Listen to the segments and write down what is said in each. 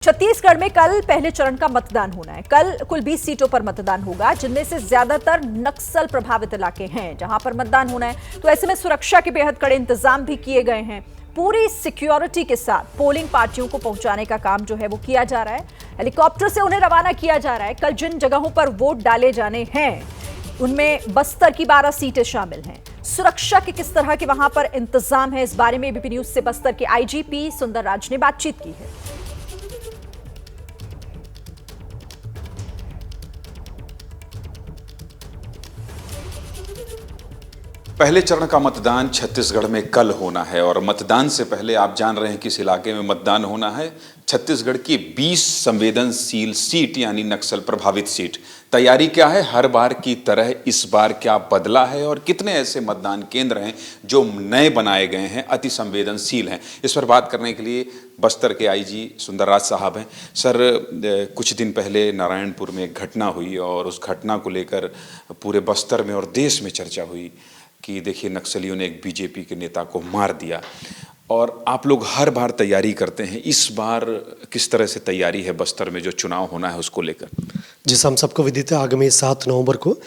छत्तीसगढ़ में कल पहले चरण का मतदान होना है। कल कुल 20 सीटों पर मतदान होगा, जिनमें से ज्यादातर नक्सल प्रभावित इलाके हैं जहां पर मतदान होना है। तो ऐसे में सुरक्षा के बेहद कड़े इंतजाम भी किए गए हैं। पूरी सिक्योरिटी के साथ पोलिंग पार्टियों को पहुंचाने का काम जो है वो किया जा रहा है। हेलीकॉप्टर से उन्हें रवाना किया जा रहा है। कल जिन जगहों पर वोट डाले जाने हैं उनमें बस्तर की 12 सीटें शामिल हैं। सुरक्षा के किस तरह के वहां पर इंतजाम है, इस बारे में एबीपी न्यूज से बस्तर के आईजीपी सुंदर राज ने बातचीत की है। पहले चरण का मतदान छत्तीसगढ़ में कल होना है और मतदान से पहले आप जान रहे हैं किस इलाके में मतदान होना है। छत्तीसगढ़ की 20 संवेदनशील सीट यानी नक्सल प्रभावित सीट। तैयारी क्या है, हर बार की तरह इस बार क्या बदला है और कितने ऐसे मतदान केंद्र हैं जो नए बनाए गए हैं, अति संवेदनशील हैं। इस पर बात करने के लिए बस्तर के आईजी सुंदरराज साहब हैं। सर, कुछ दिन पहले नारायणपुर में एक घटना हुई और उस घटना को लेकर पूरे बस्तर में और देश में चर्चा हुई कि देखिए नक्सलियों ने एक बीजेपी के नेता को मार दिया और आप लोग हर बार तैयारी करते हैं। इस बार किस तरह से तैयारी है बस्तर में जो चुनाव होना है उसको लेकर? जिस हम सबको विदित है, आगामी 7 नवंबर को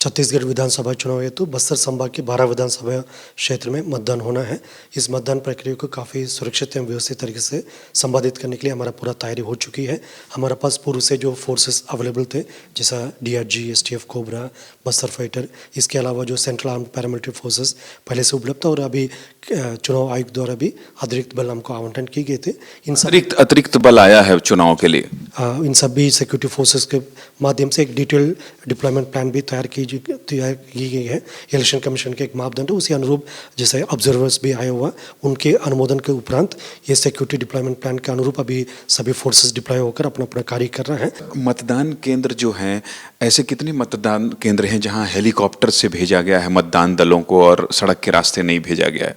छत्तीसगढ़ विधानसभा चुनाव हेतु बस्तर संभाग के 12 विधानसभा क्षेत्र में मतदान होना है। इस मतदान प्रक्रिया को काफ़ी सुरक्षित एवं व्यवस्थित तरीके से संपादित करने के लिए हमारा पूरा तैयारी हो चुकी है। हमारे पास पूर्व से जो फोर्सेस अवेलेबल थे, जैसा DRG, STF, cobra, Bastar fighter, इसके अलावा जो सेंट्रल आर्म्ड पैरामिलिट्री फोर्सेस पहले से उपलब्ध था और अभी चुनाव आयोग द्वारा भी अतिरिक्त बल हमको आवंटन किए गए थे। इन अतिरिक्त बल आया है चुनाव के लिए। इन सभी सिक्योरिटी फोर्सेस के माध्यम से एक डिटेल डिप्लॉयमेंट प्लान भी तैयार की गई है। इलेक्शन कमीशन के एक मापदंड उसी अनुरूप जैसे ऑब्जर्वर्स भी आए हुआ, उनके अनुमोदन के उपरांत ये सिक्योरिटी डिप्लॉयमेंट प्लान के अनुरूप अभी सभी फोर्सेस डिप्लॉय होकर अपना अपना कार्य कर रहे हैं। मतदान केंद्र जो हैं, ऐसे कितने मतदान केंद्र हैं जहां हेलीकॉप्टर से भेजा गया है मतदान दलों को और सड़क के रास्ते नहीं भेजा गया है?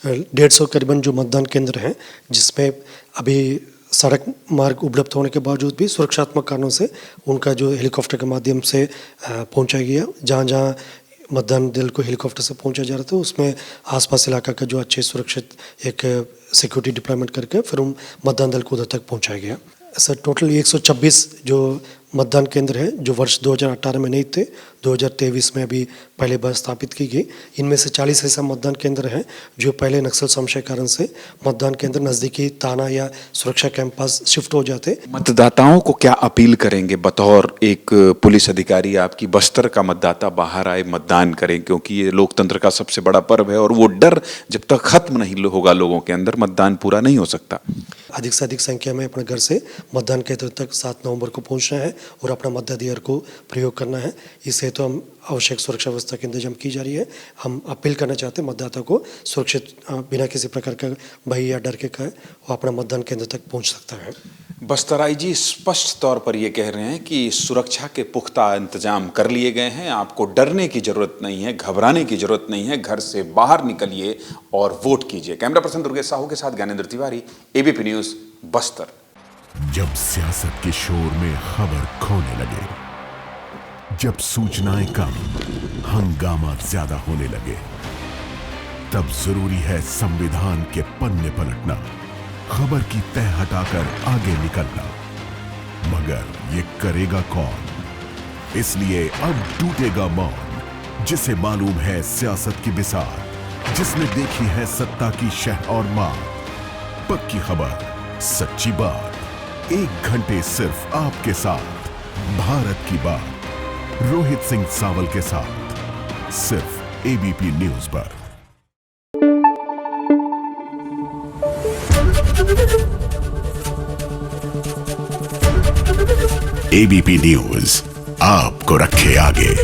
150 करीबन जो मतदान केंद्र हैं, जिसमें अभी सड़क मार्ग उपलब्ध होने के बावजूद भी सुरक्षात्मक कारणों से उनका जो हेलीकॉप्टर के माध्यम से पहुंचाया गया। जहां जहां मतदान दल को हेलीकॉप्टर से पहुंचा जा रहा था उसमें आसपास इलाका का जो अच्छे सुरक्षित एक सिक्योरिटी डिप्लॉयमेंट करके फिर उन मतदान दल को उधर तक पहुंचाया गया। सर, टोटल 126 जो मतदान केंद्र हैं जो वर्ष 2018 में नहीं थे, 2023 में अभी पहले बार स्थापित की गई। इनमें से 40 ऐसा मतदान केंद्र हैं जो पहले नक्सल संशय कारण से मतदान केंद्र नज़दीकी थाना या सुरक्षा कैंप पास शिफ्ट हो जाते। मतदाताओं को क्या अपील करेंगे बतौर एक पुलिस अधिकारी आपकी? बस्तर का मतदाता बाहर आए, मतदान करें, क्योंकि ये लोकतंत्र का सबसे बड़ा पर्व है और वो डर जब तक खत्म नहीं होगा लोगों के अंदर, मतदान पूरा नहीं हो सकता। अधिक से अधिक संख्या में अपने घर से मतदान केंद्र तक 7 नवंबर को पहुंचना है और अपना मताधिकार को प्रयोग करना है। इस हेतु हम आवश्यक सुरक्षा व्यवस्था के इंतजाम की जा रही है। हम अपील करना चाहते हैं मतदाता को सुरक्षित बिना किसी प्रकार का भय या डर के वो अपना मतदान केंद्र तक पहुंच सकता है। बस्तर आईजी स्पष्ट तौर पर ये कह रहे हैं कि सुरक्षा के पुख्ता इंतजाम कर लिए गए हैं। आपको डरने की जरूरत नहीं है, घबराने की जरूरत नहीं है। घर से बाहर निकलिए और वोट कीजिए। कैमरा पर्सन दुर्गेश साहू के साथ ज्ञानेंद्र तिवारी, एबीपी न्यूज, बस्तर। जब सियासत के शोर में खबर खोने लगे, जब सूचनाएं कम, हंगामा ज्यादा होने लगे, तब जरूरी है संविधान के पन्ने पलटना, खबर की तह हटाकर आगे निकलना। मगर ये करेगा कौन? इसलिए अब टूटेगा मौन। जिसे मालूम है सियासत की बिसार, जिसने देखी है सत्ता की शह और मार। पक्की खबर, सच्ची बात, 1 घंटे सिर्फ आपके साथ। भारत की बात, रोहित सिंह सावल के साथ, सिर्फ एबीपी न्यूज पर। एबीपी न्यूज आपको रखे आगे।